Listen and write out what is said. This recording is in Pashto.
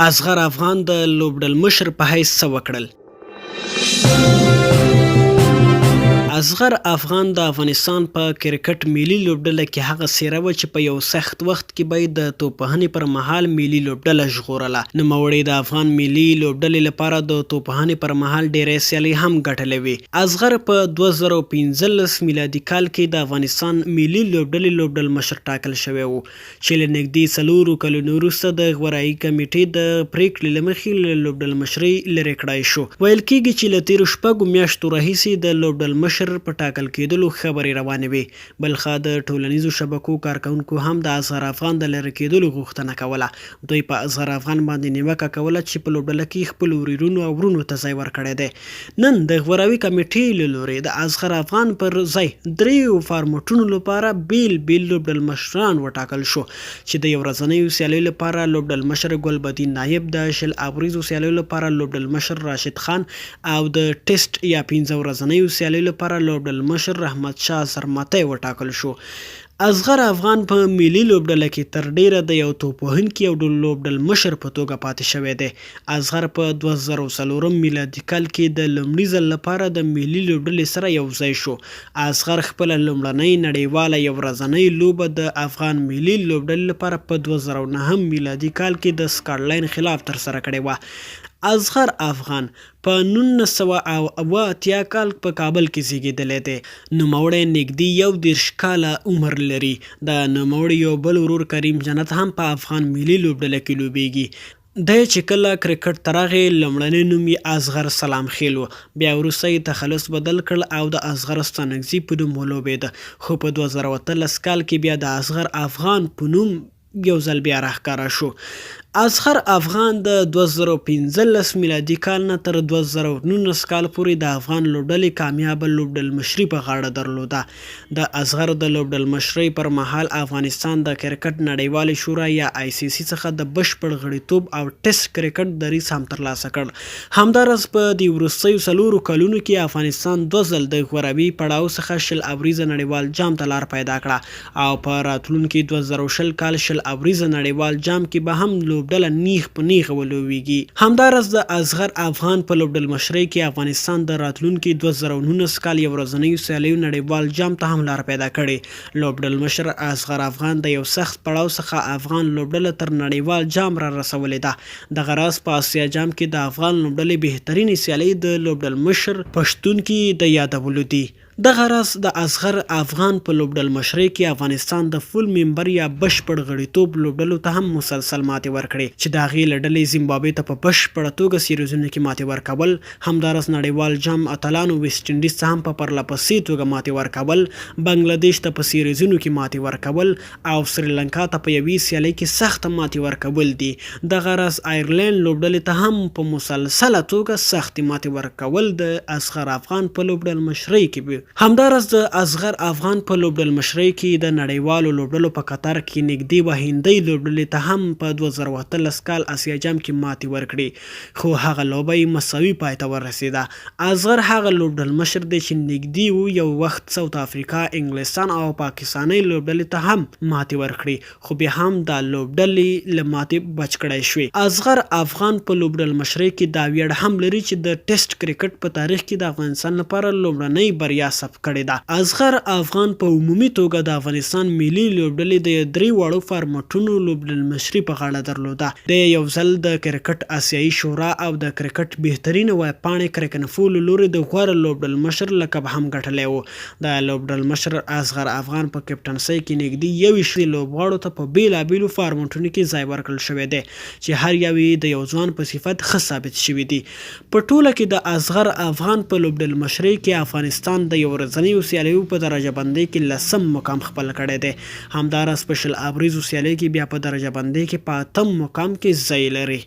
اصغر افغان د لوبډل مشر په حیث څه وکړل؟ اصغر افغان د افغانستان په کرکټ ملي لوبډله کې هغه څیره وه چې په یو سخت وخت کې به یې د توپوهنې پر مهال ملي لوبډله ژغورله. نوموړی د افغان ملي لوبډلې لپاره د توپوهنې پر مهال ډیرې سیالۍ هم ګټلې وې. اصغر په 2015 میلادي کال کې د افغانستان ملي لوبډلې لوبډل مشر ټاکل شوی و چې له نږدې 4 کلونو وروسته د غورايي کمیټې د پریکړې له مخې له لوبډل مشرۍ لرې کړای شو. ویل کېږي چې له تېرو 6 میاشتو راهیسې د لوبډل مشر په ټاکل کېدلو خبرې روانې وې. بل خوا د ټولنیزو شبکو کارکونکو هم د اصغر افغان د لرې کېدلو غوښتنه کوله. دوی په اصغر افغان باندې نیوکه کوله چې په لوبډله کې خپلو ورونو او ورونو ته ځای ورکړی دی. نن د غوراوي کمیټې له لورې د اصغر افغان پر ځای 3 فارمټونو لپاره بیل لوبډل مشران وټاکل شو چې د یو ورځنیو سیالیو لپاره لوبډل مشر ګلبدین نایب، د شل اوریزو سیالیو لپاره لوبډل مشر راشد خان او د ټیسټ یا 15 ورځنیو سیالیو لپاره لوبډل مشر رحمت شاه سرماتی وټاکل شو. اصغر افغان په ملي لوبډله کې تر ډیره د یو توپوهونکي او د لوبډل مشر په توګه پاتې شوی دی. اصغر په 2004 میلادي کال کې د لومړي ځل لپاره د ملي لوبډلې سره یو ځای شو. اصغر خپله لومړنۍ نړیواله یو ورځنۍ لوبه د افغان ملي لوبډلې لپاره په 2009 میلادي کال کې د سکاټلند خلاف ترسره کړې وه. اصغر افغان په 1980 کال په کابل کې زیږېدلی دی. نوموړی نږدې 11 کاله عمر لري. د نوموړي یو بل ورور کریم جنت هم په افغان ملي لوبډله کې لوبیږي. دی چې کله کرکټ ته راغی لومړنی نوم یې اصغر سلام خیل و، بیا وروسته یې تخلص بدل کړ او د اصغر ستانکزي په نوم ولوبېده. خو په 2013 کال کې بیا د اصغر افغان په نوم یو ځل بیا راښکاره شو. اصغر افغان د 2015 میلادي کال نه تر 2019 کال پورې د افغان لوبډلې کامیابه لوبډل مشري په غاړه درلوده. د اصغر د لوبډل مشرۍ پر مهال افغانستان د کرکټ نړیوالې شورا یا ICC څخه د بشپړ غړیتوب او ټیسټ کرکټ دریځ هم ترلاسه کړ. همداراز په دې وروستیو 4 کلونو کې افغانستان 2 ځل د غوراوي پړاو څخه شل اوریزه نړیوال جام ته لار پیدا کړه او په راتلونکي 2020 کال شل اوریزه نړیوال جام کې به هم لوبډله نیغ په نیغه ولوبیږي. همداراز د اصغر افغان په لوبډل مشرۍ کې افغانستان د راتلونکي 2019 کال یو ورځنیو سیالیو نړیوال جام ته هم لار پیدا کړې. لوبډل مشر اصغر افغان د یو سخت پړاو څخه افغان لوبډله تر نړیوال جام را رسولې ده. دغه راز په اسیا جام کې د افغان لوبډلې بهترینې سیالۍ د لوبډل مشر پښتون کې د یادولو دي. دغه راز د اصغر افغان په لوبډل مشرۍ کې افغانستان د فول ممبر یا بشپړ غړیتوب لوبډلو ته هم مسلسل ماتې ورکړې چې د هغې له ډلې زیمبابوې ته په بشپړه توګه سیریزونو کې ماتې ورکول. همداراز نړیوال جام اتلانو ویسټ انډیز ته هم په پرلهپسې توګه ماتې ورکول، بنګلادیش ته په سیریزونو کې ماتې ورکول او سریلانکا ته په یوې سیالۍ کې سخته ماتې ورکول دي. دغه راز آیرلینډ لوبډلې ته هم په مسلسله توګه سختې ماتې ورکول د اصغر افغان په لوبډل مشرۍ کې. همداراز د اصغر افغان په لوبډل مشرۍ کې د نړیوالو لوبډلو په قطار کې نږدې وهندۍ لوبډلې ته هم په 2013 کال اسیا جام کې ماتې ورکړې، خو هغه لوبه یې مساوي پای ته ورسېده. اصغر هغه لوبډل مشر دی چې نږدې و یو وخت ساوت افریقا، انګلستان او پاکستاني لوبډلې ته هم ماتې ورکړې، خو بیا هم دا لوبډلې له ماتې بچ کړی شوې. اصغر افغان په لوبډل مشرۍ کې دا ویاړ هم لري چې د ټیسټ کرکټ په تاریخ کې د افغانستان لپاره لومړنۍ بریا کړې ده. اصغر افغان په عمومي توګه د افغانستان ملي لوبډلې د 3 واړو فارمټونو لوبډل مشري په غاړه درلوده. د یو ځل د کرکټ اسیایي شورا او د کرکټ بهترینه ویبپاڼې کرکنفو له لورې د غوره لوبډل مشر لقب هم ګټلی و. د لوبډل مشر اصغر افغان په کپټنسۍ کې نږدې 21 لوبغاړو ته په بیلابیلو فارمټونو کې ځای ورکړل شوی دی چې هر یو یې د یو ځوان په صفت ښه ثابت شوي دي. په ټوله کې د اصغر افغان په لوبډل مشرۍ کې افغانستان د یو ورځنیو سیالیو په درجه بندۍ کې 10م مقام خپل کړی دی. همداراز په شل اوریزو سیالیو کې بیا په درجه بندۍ کې په 8م مقام کې ځای لري.